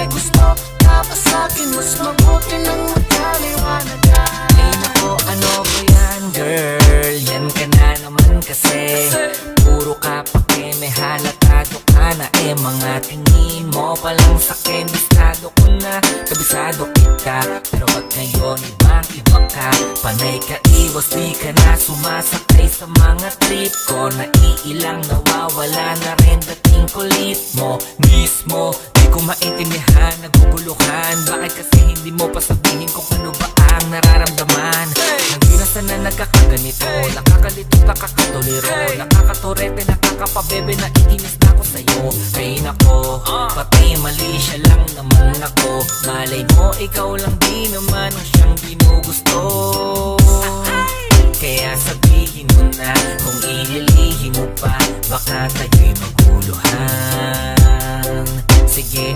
may gusto ka pa sa'kin, mas mabuti nang magkaliwanag ka. Ay nako, ano ba yan girl? Yan ka na naman kasi puro ka pake, may halatado ka na. Mga tingin mo palang sakin, listado ko na, kabisado kita. Pero wag ngayon, ibang iba ka. Panay ka iwas, di ka na sumasakay sa mga trip ko. Naiilang nawawala na rin dating kulit mo mismo. Di ko maintindihan, naguguluhan. Bakit kasi hindi mo pa sabihin kung ano ba ang nararamdaman? Nagdinasan na nagkakaganito, nakakalito, nakakatuliro, nakakaturete, nakakapabebe, naiinis na ako sa'yo. Ay nako, pati mali siya lang naman ako. Malay mo, ikaw lang di naman ang siyang ginugusto. Kaya sabihin mo na, kung ililihin mo pa, baka tayo'y maguluhan. Sige,